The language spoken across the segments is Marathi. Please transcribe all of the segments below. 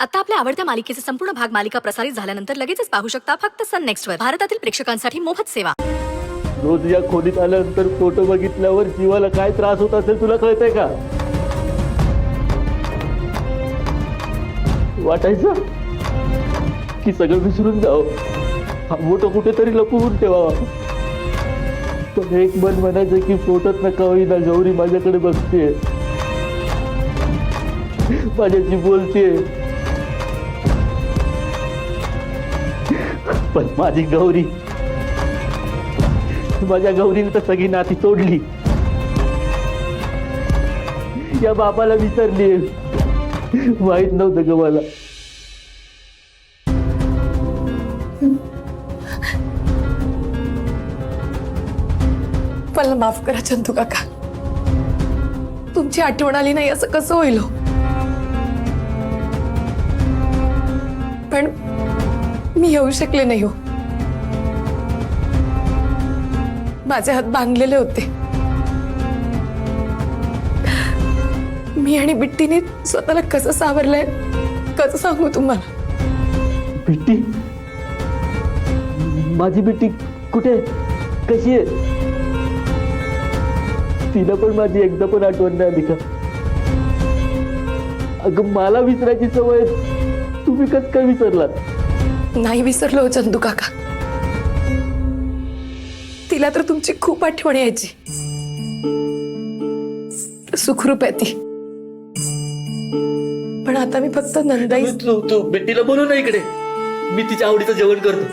आता आपल्या आवडत्या मालिकेचे संपूर्ण भाग मालिका प्रसारित झाल्यानंतर लगेचच पाहू शकता फक्त सन नेक्स्ट वर. भारतातील प्रेक्षकांसाठी मोफत सेवा. रोज या खोलीत आल्यानंतर फोटो बघितल्यावर जीवाला काय त्रास होत असेल तुला कळतंय का? वाटायचं की सगळं विसरून जावं, हा फोटो कुठेतरी लपवून ठेवावा. पण एक मन म्हणायचं की फोटोत नका होईना गौरी माझ्याकडे बघते, माझ्याशी बोलते. पण माझी गौरी, माझ्या गौरीने तर सगळी नाती तोडली. या बापाला विसरली. माहित नव्हतं ग मला. मला माफ करा चंदू काका, तुमची आठवण आली नाही असं कसं होईल हो? पण मी येऊ शकले नाही हो. माझे हात बांधलेले होते. मी आणि बिट्टीने स्वतःला कसं सावरलंय कसं सांगू तुम्हाला. बिट्टी, माझी बिट्टी कुठे, कशी आहे? तिला पण माझी एकदा पण आठवण नाही आली का? अगं मला विसरायची सवय, तुम्ही कसं काय विसरलात? नाही विसरलो चंदू काका, तिला तर तुमची खूप आठवण यायची. सुखरूप आहे ती. पण आता मी फक्त नंदाई. तू बिट्टीला बोलू ना इकडे, मी तिच्या आवडीचं जेवण करतो.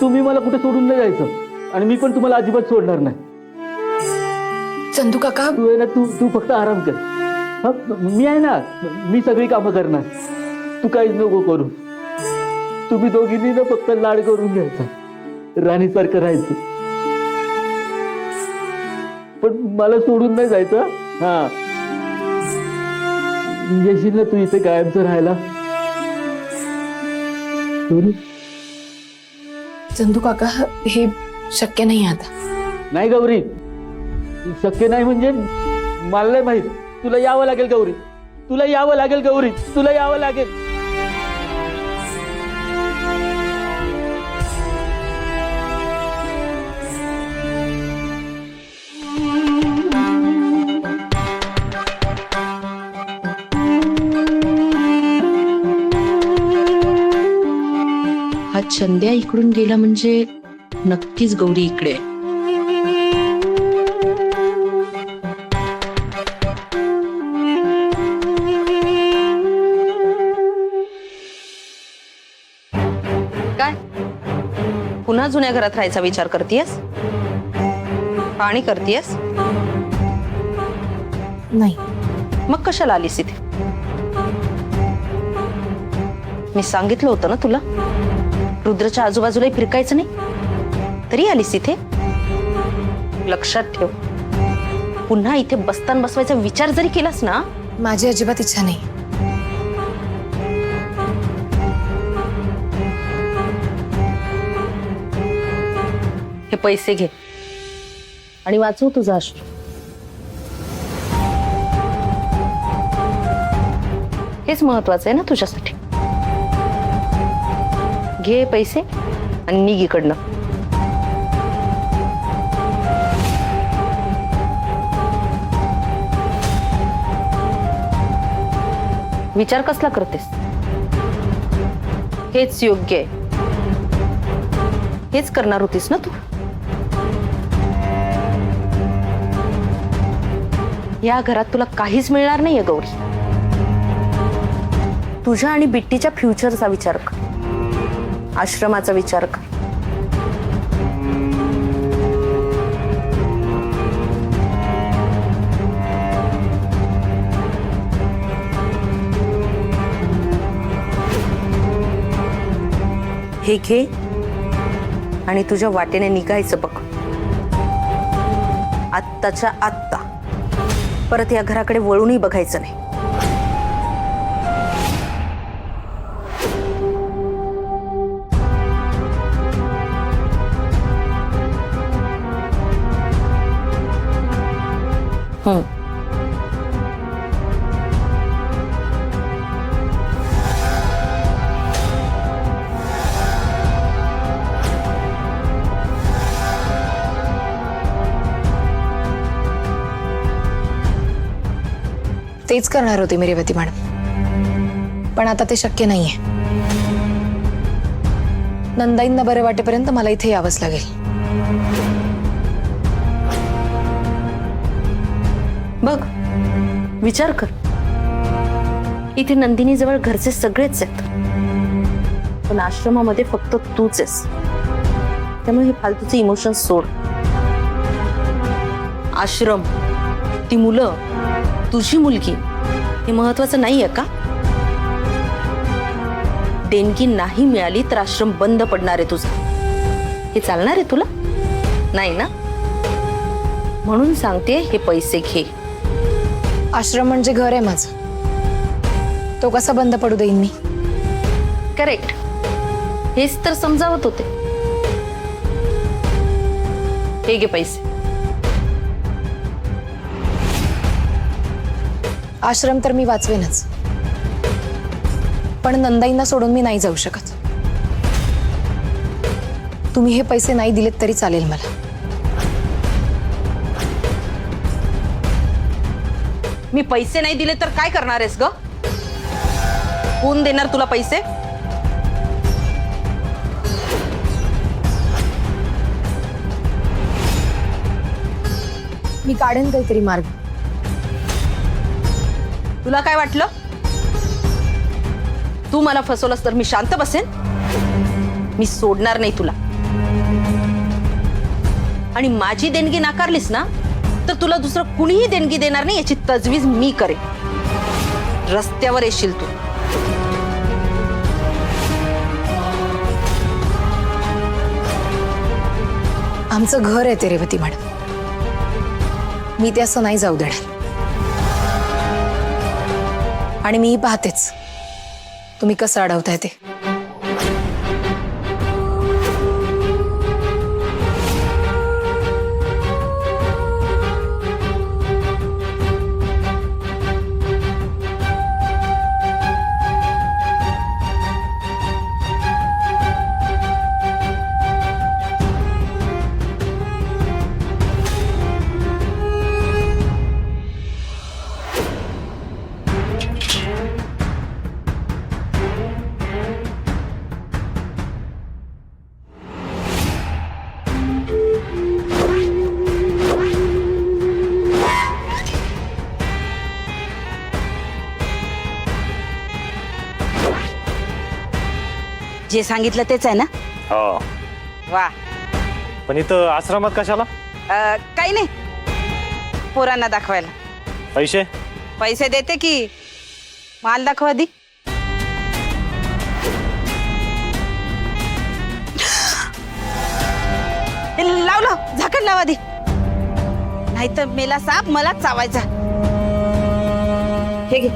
तुम्ही मला कुठे सोडून नाही जायचं आणि मी पण तुम्हाला अजिबात सोडणार नाही. चंदू काका, तू आहे ना, तू फक्त आराम कर. हा, मी आहे ना, मी सगळी कामं करणार. तू काहीच नको करू. तुम्ही दोघींनी ना फक्त लाड करून घ्यायचा, राणीसारखं राहायचं. पण मला सोडून नाही जायचं. हा, येशील ना तू इथे कायमचं राहायला? चंदू काका, हे शक्य नाही आता. नाही गौरी, शक्य नाही म्हणजे मला नाही माहित. तुला यावं लागेल गौरी, तुला यावं लागेल गौरी, तुला यावं लागेल. हा चंद्या इकडून गेला म्हणजे नक्कीच गौरी इकडे आहे. काय पुन्हा जुन्या घरात राहायचा विचार करतेयस? पाणी करतेयस? नाही. मग कशाला आलीस इथे? मी सांगितलं होतं ना तुला, रुद्रच्या आजूबाजूला फिरकायचं नाही, तरी आलीस इथे. लक्षात ठेव, पुन्हा इथे बस्तान बसवायचा विचार जरी केलास ना. माझी अजिबात इच्छा नाही. हे पैसे घे आणि वाचव तुझा अश्रू. हेच महत्वाचं आहे ना तुझ्यासाठी. घे पैसे आणि निघ इकडनं. विचार कसला करतेस? हेच योग्य आहे. हेच करणार होतीस ना तू. या घरात तुला काहीच मिळणार नाहीये गौरी. तुझ्या आणि बिट्टीच्या फ्युचरचा विचार कर, आश्रमाचा विचार कर. हे घे आणि तुझ्या वाटेने निघायचं बघ. आत्ताच्या आत्ता. परत या घराकडे वळूनही बघायचं नाही. तेच करणार होते मी रेवती मॅडम, पण आता ते शक्य नाहीये. नंदाईंना बरं वाटेपर्यंत मला इथे यावंच लागेल. बघ, विचार कर. इथे नंदिनी जवळ घरचे सगळेच आहेत, पण आश्रमामध्ये फक्त तूच आहेस. त्यामुळे हे फालतूचे इमोशन सोड. आश्रम, ती मुलं, तुझी मुलगी, हे महत्वाचं नाहीये का? देणगी नाही मिळाली तर आश्रम बंद पडणार आहे तुझा. हे चालणार आहे तुला? नाही ना? म्हणून सांगते, हे पैसे घे. आश्रम म्हणजे घर आहे माझं, तो कसा बंद पडू देईन मी? करेक्ट. हेच तर समजावत होते. हे घे पैसे. आश्रम तर मी वाचवेनच, पण नंदाईंना सोडून मी नाही जाऊ शकत. तुम्ही हे पैसे नाही दिलेत तरी चालेल मला. मी पैसे नाही दिले तर काय करणार आहेस ग? कोण देणार तुला पैसे? मी काढेन काहीतरी मार्ग. तुला काय वाटलं? तू मला फसवलंस तर मी शांत बसेन? मी सोडणार नाही तुला. आणि माझी देणगी नाकारलीस ना, तर तुला दुसरं कुणीही देणगी देणार नाही याची तजवीज मी करेन. रस्त्यावर येशील तू. आमचं घर आहे ते रेवती मॅडम, मी ते असं नाही जाऊ देणार. आणि मीही पाहतेच तुम्ही कसं अडवताय ते. जे सांगितलं तेच आहे ना? हो. वा. पण इथं आश्रमात कशाला? काही नाही, पोरांना दाखवायला. पैसे? पैसे देते की. माल दाखवा आधी. लावलं झाकण लावा आधी, नाहीतर मेला साप मला चावायचा. हे घे.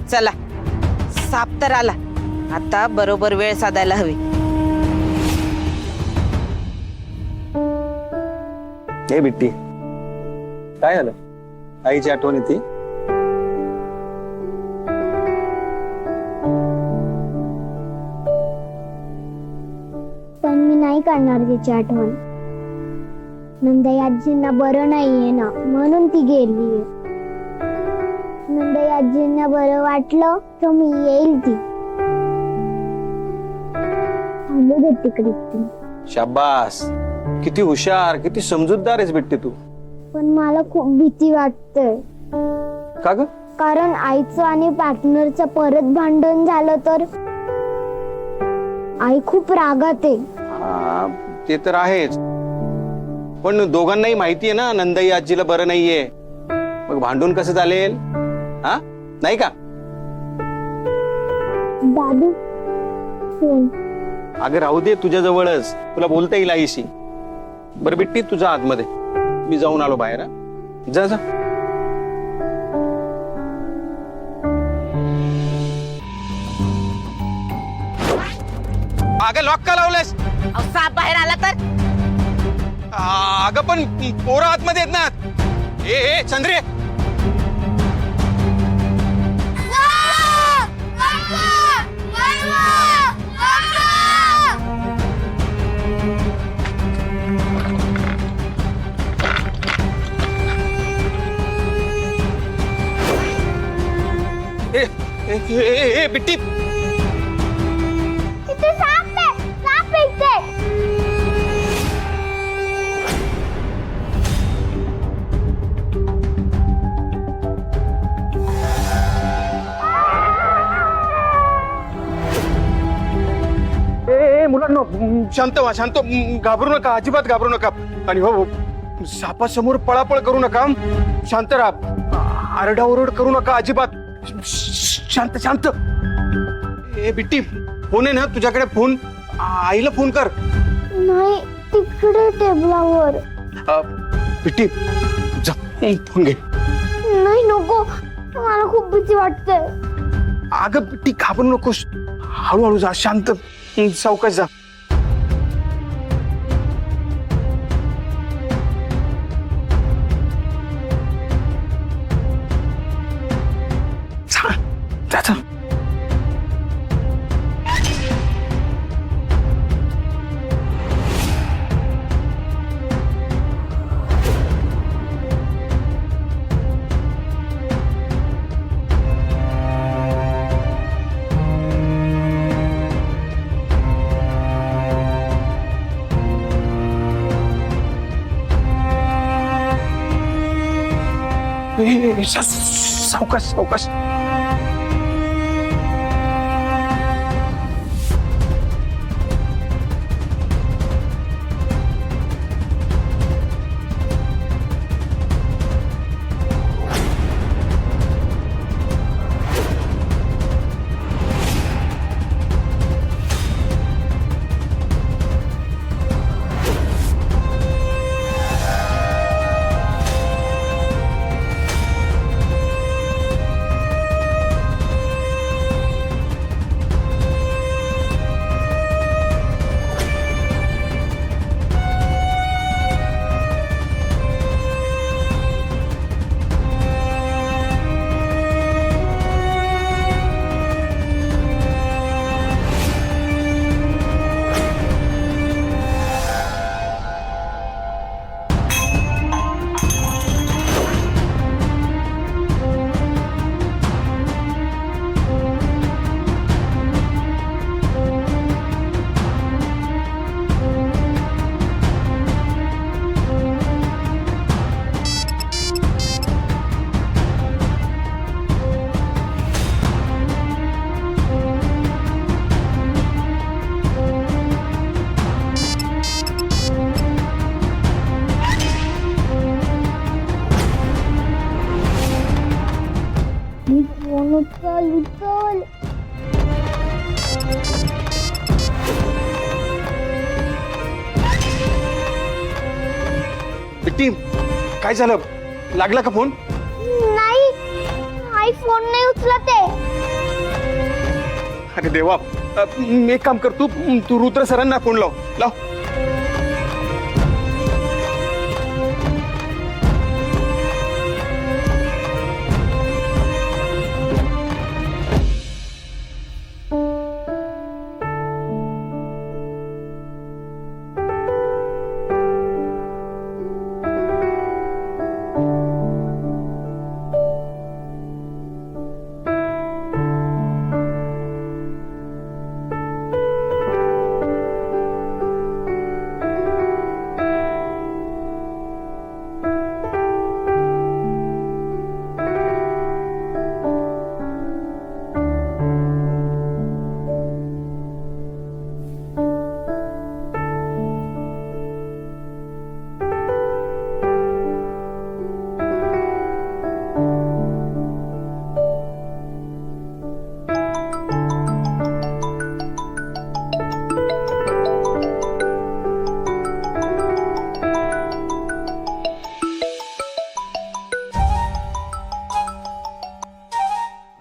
चला, साप तर आला, आता बरोबर वेळ साधायला हवी. हे बिट्टी, काय झालं? आईची आठवण येते? पण मी नाही काढणार तिची आठवण. नंदाई आजींना बरं नाहीये ना, म्हणून ती गेलीये. नंदाई आजींना बरं वाटलं तर मी येईल. ती थांबू दे तिकडे. शाबास, किती हुशार, किती समजूतदार आहेस बिट्टी तू. पण मला खूप भीती वाटते. का ग? कारण आईचं आणि पार्टनरचं परत भांडण झालं तर आई खूप रागात आहे. हा, ते तर आहेच, पण दोघांनाही माहितीये ना नंदाई आजीला बरं नाहीये. मग भांडून कसं चालेल? हा, नाही का? दादू फोन. अगं राहू दे तुझ्या जवळच, तुला बोलता येईल आईशी. बरं बिट्टी, तुझा आतमध्ये, मी जाऊन आलो बाहेर. जा जा. अगं लॉक का लावलंयस? साप बाहेर आला तर? अगं पण पोरं आतमध्ये आहेत ना, ए चंद्रे, ए बिट्टी, इथे साप आहे, साप आहे इथे. ए मुलांनो, शांत व्हा, शांत, घाबरू नका, अजिबात घाबरू नका. आणि हो, सापासमोर पळापळ करू नका, शांत राहा, आरडाओरड करू नका अजिबात. शांत शांत. ए बिट्टी, फोन आहे ना तुझ्याकडे? फोन, आईला फोन कर. नाही, तिकडे टेबलावर. बिट्टी जा, फोन घे. नाही नको, मला खूप भीती वाटते. अगं बिट्टी, घाबरू नकोस, हळूहळू जा, शांत, सावकाश जा. जा, जा. सावकाश सावकाश. उचल उचल. बिट्टी, काय झालं? लागला का फोन? नाही, आई फोन नाही उचलत आहे. अरे देवा, एक काम कर, तू रुद्र सरांना फोन लाव.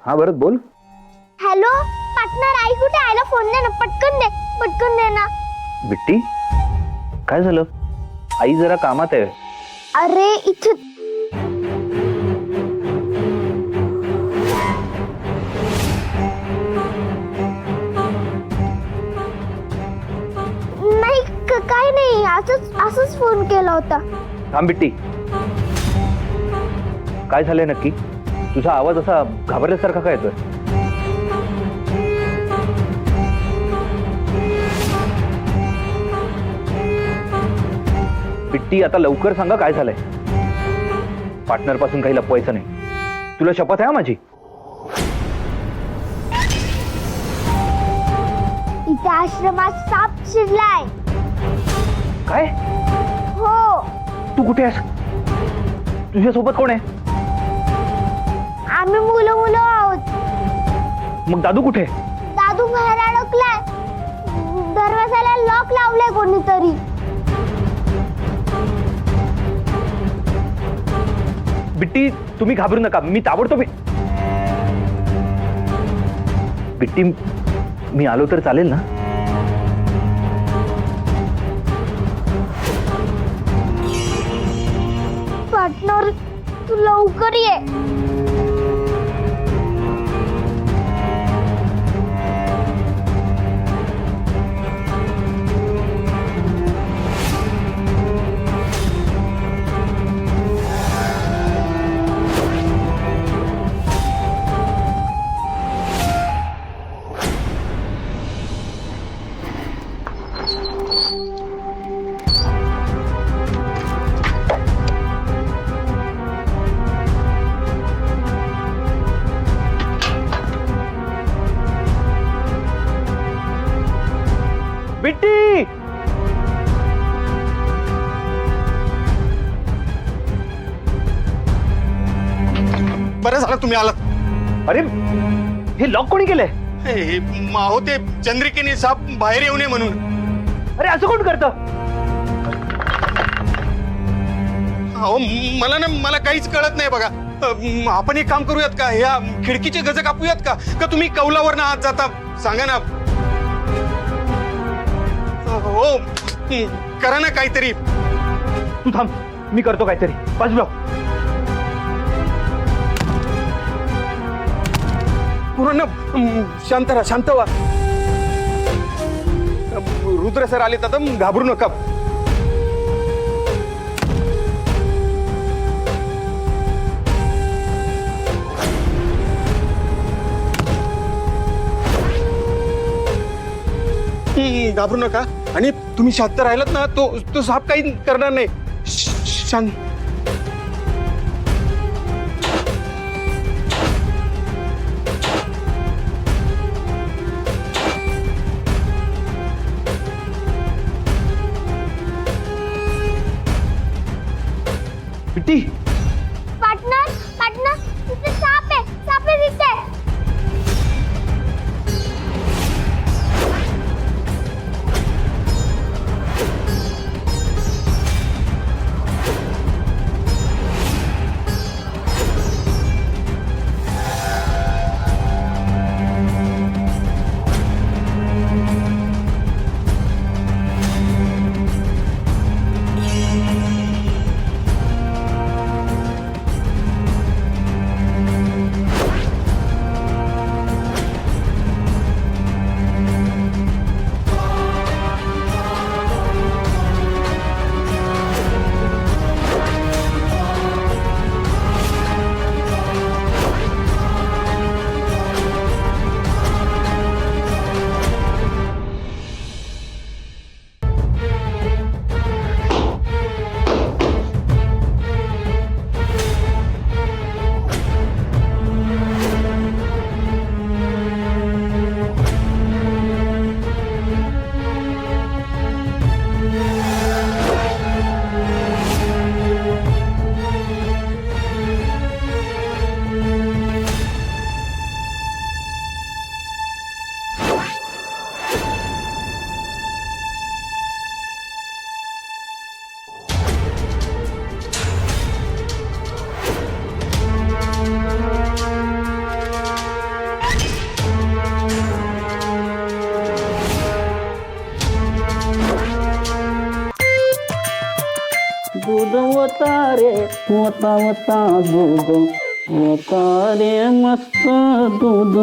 हा भरत बोल. हॅलो पार्टनर, आई कुठे? आईला फोन दे ना, पटकन दे ना. बिट्टी, काय झालं? आई जरा कामात आहे. अरे इथे होता. थांब बिट्टी, काय झालंय नक्की? तुझा आवाज असा घाबरल्यासारखा काय येतोय? बिट्टी, आता लवकर सांगा काय झालंय. पार्टनर पासून काही लपवायचं नाही. तुला शपथ आहे हा माझी. इथे आश्रमात साप शिरलाय. काय? हो, तू कुठे आहेस? तुझ्या सोबत कोण आहे? आम्ही मुलं मुलं आहोत. मग दादू कुठे? दादू बाहेर अडकलाय. दरवाजाला लॉक लावलंय कोणीतरी. बिट्टी, तुम्ही घाबरू नका. मी ताबडतोब बिट्टी, मी आलो तर चालेल ना? पार्टनर, तू लवकर ये. बिट्टी, बरं झालं तुम्ही आलात. अरे हे लॉक कोणी केलंय? हे माहो ते चंद्रिकेने साप बाहेर येऊ नये म्हणून. अरे असं कोण करतं? अहो मला काहीच कळत नाही बघा. आपण एक काम करूयात का, या खिडकीचे गज कापूयात का? का तुम्ही कौलावर ना आत जाता? सांगा ना. हो, करा ना काहीतरी. तू थांब, मी करतो काहीतरी. बाजूला पूर्ण शांत राहा, शांत व्हा. रुद्र सर आले तर घाबरू नका. घाबरू नका. आणि तुम्ही शांत राहिलात ना, तो साप काही करणार नाही. शांत. बिट्टी, पार्टनर, पार्टनर, तिथे साप आहे. साप आहे तिथे. दूध होता रे, होता दूध होता रे, मस्त दूध.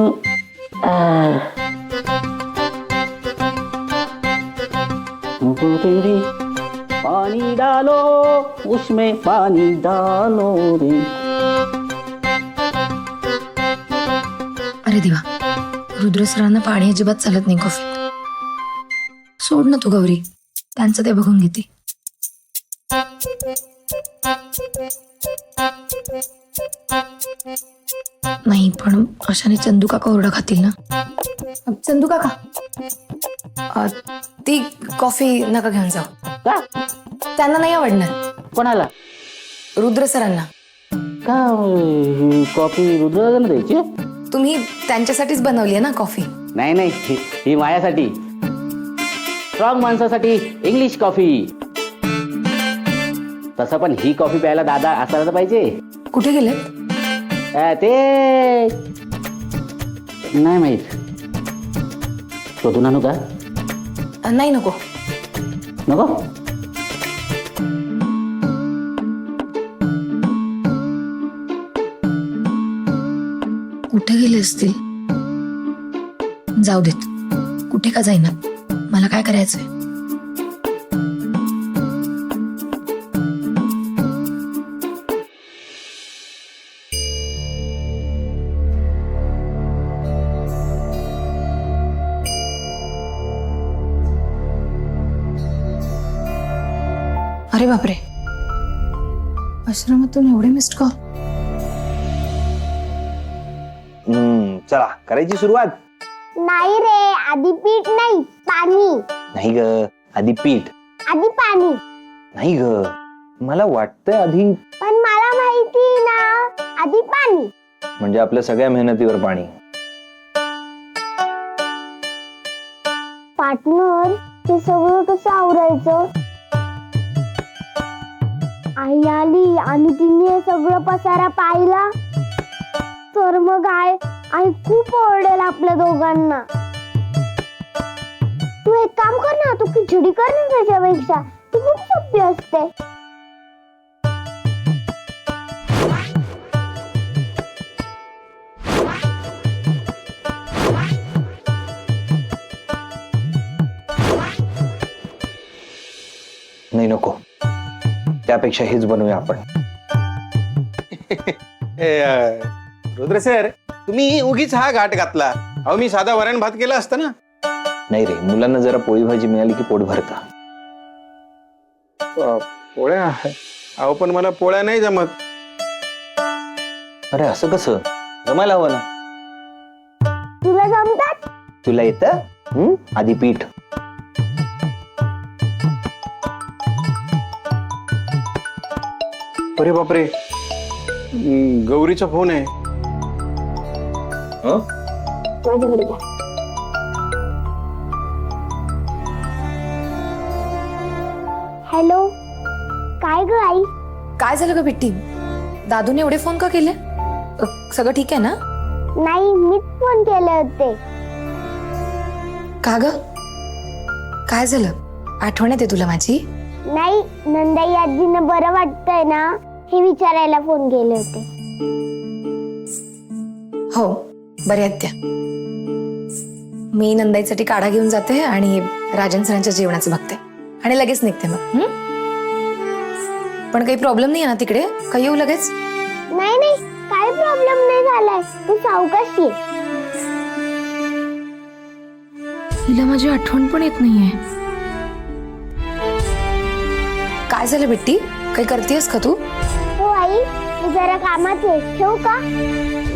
पानी डालो उसमें पानी डालो रे. अरे देवा, रुद्र सरांना पाणी अजिबात चालत नाही कॉफीत. सोड ना तू गौरी, त्यांचं ते बघून घेते. नाही पण अशाने चंदू काका ओरडा खातील ना. चंदू काका, ती कॉफी नका घेऊन जाऊ. का? त्यांना नाही आवडणार. कोणाला? रुद्र सरांना. का कॉफी रुद्राला द्यायची? तुम्ही त्यांच्यासाठीच बनवली आहे ना कॉफी. नाही नाही, ही माझ्यासाठी. स्ट्रॉंग माणसासाठी इंग्लिश कॉफी. तसं पण ही कॉफी प्यायला दादा असायला तर पाहिजे. कुठे गेलेत? ते नाही माहित. शोधून आणू का? नाही नको. नको. कुठे गेले असतील? जाऊ देत. कुठे का जाईना, मला काय करायचंय. अरे बापरे, आश्रमातून एवढे मिस्ड कॉल. चला करायची सुरुवात. नाही रे, आधी पीठ नाही, पाणी. नाही ग, आधी पीठ. आधी पाणी. नाही ग, मला वाटतंय आधी. पण मला माहिती ना, आधी पाणी. म्हणजे आपल्या सगळ्या मेहनतीवर पाणी. पार्टनर, ते सगळं कसं आवरायचं? आई आली आणि तिने हे सगळं पसारा पाहिला तर मग आई खूप ओरडेल आपल्या दोघांना. तू एक काम कर ना, तू खिचडी कर ना त्याच्यापेक्षा, ती खूप सोपी असते. नाही नको, त्यापेक्षा हेच बनवूया आपण. रुद्र सर, तुम्ही उगीच हा घाट घातला. अहो मी साधा वरण भात केला असता ना. नाही रे, मुलांना जरा पोळी भाजी मिळाली की पोट भरतं. पोळ्या? अहो पण मला पोळ्या नाही जमत. अरे असं कसं? जमायला हवं ना. तुला जमतात? तुला येतं? आधी पीठ. अरे बापरे, गौरीचा फोन आहे. माझ्याकडे द्या. हॅलो, काय ग आई? काय झालं ग बिट्टी? दादूने एवढे फोन का केले? सगळं ठीक आहे ना? नाही, मीच फोन केले होते. का ग, काय झालं? आठवण येते तुला माझी? नाही, नंदाई आजींना बरं वाटतंय ना, हे विचारायला फोन केले होते. हो, बरे आहेत त्या. मी नंदाईसाठी काढा घेऊन जाते आणि राजन सरांच्या जेवणाचं बघते आणि लगेच निघते मग. पण काही प्रॉब्लेम नाही आहे ना तिकडे? काही येऊ लगेच? नाही नाही, काही प्रॉब्लेम नाही झालाय. तू सावकाश ये. हिला माझी आठवण पण येत नाहीये. काय झालं बिट्टी? काही करतेस का तू? हो आई, मी जरा कामात आहे. ठेवू का?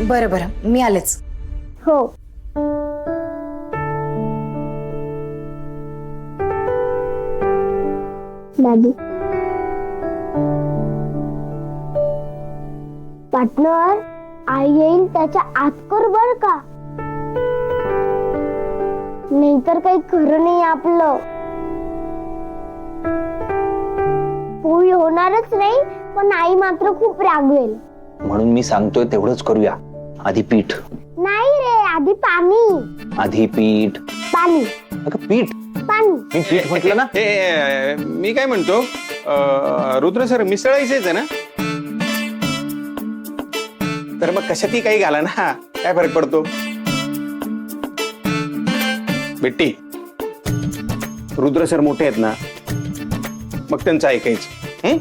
बरं बरं, मी आलेच. हो. दादू, पार्टनर, आई येईल त्याच्या आत कर बर का, नाहीतर काही खरं नाही आपलं. पोळी होणारच नाही, पण आई मात्र खूप रागवेल. म्हणून मी सांगतोय तेवढंच करूया. आधी पीठ. नाही रे, आधी पाणी. आधी पीठ. पाणी. अगं पीठ. पाणी. मी पीठ म्हटलं ना. मी काय म्हणतो, रुद्र सर मिसळायचेच आहे ना, तर मग कशातही काही घाला ना, काय फरक पडतो. बिट्टी, रुद्र सर मोठे आहेत ना, मग त्यांचं ऐकायचं. हं?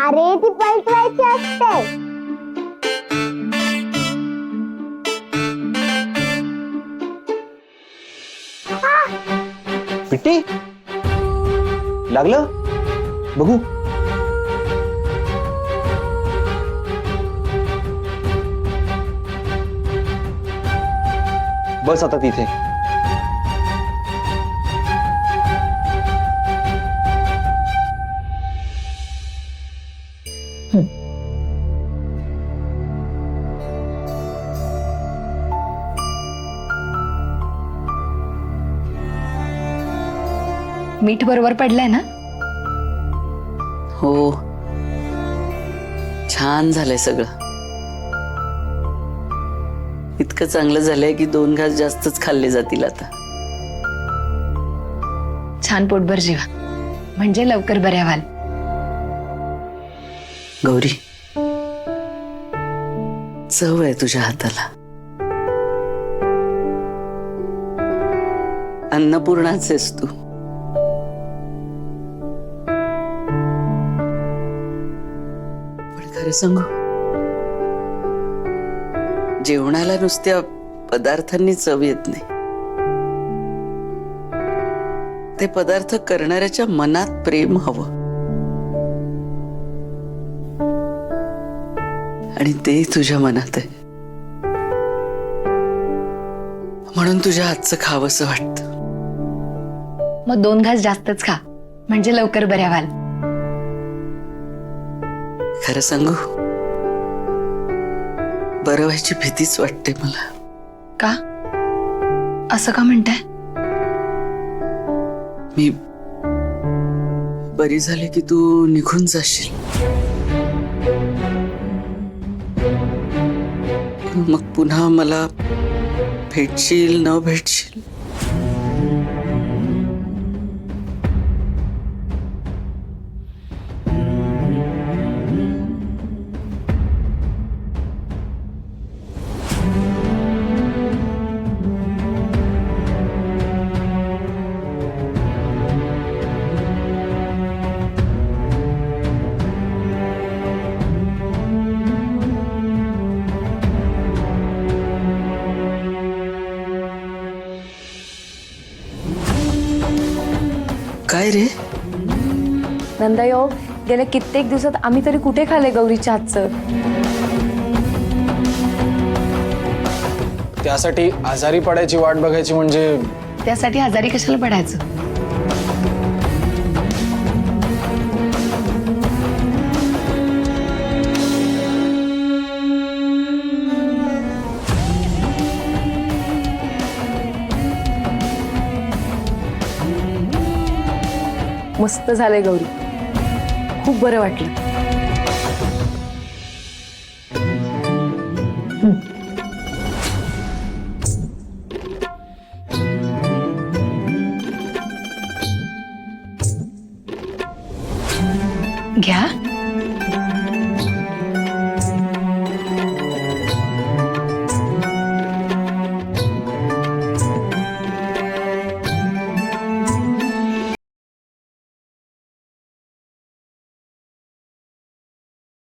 अरे ती पलटवायची असते. पिट्टी लागलं बघू. बस आता तिथे. मीठ बरोबर पडलंय ना? हो, छान झालंय सगळं. इतकं चांगलं झालंय की 2 घास जास्तच खाल्ले जातील आता. छान पोटभर जेवा, म्हणजे लवकर बऱ्या व्हाल. गौरी, चव आहे तुझ्या हाताला. अन्नपूर्णाच आहेस तू. पण खरं सांगू, जेवणाला नुसत्या पदार्थांनी चव येत नाही. ते पदार्थ करणाऱ्याच्या मनात प्रेम हवं, आणि ते तुझ्या मनात आहे. म्हणून तुझ्या हातचं खावंसं वाटतं. मग 2 घास जास्तच खा, म्हणजे लवकर बऱ्या व्हाल. खरं सांगू, बरं व्हायची भीतीच वाटते मला. का? असं का म्हणताय? मी बरी झाले की तू निघून जाशील, मग पुन्हा मला भेटशील न भेटशील. काय रे? नंदायो, गेल्या कित्येक दिवसात आम्ही तरी कुठे खाल्ले गौरीच्या हातचं. त्यासाठी आजारी पडायची वाट बघायची म्हणजे? त्यासाठी आजारी कशाला पडायचं? मस्त झालंय गौरी, खूप बरं वाटलं. घ्या.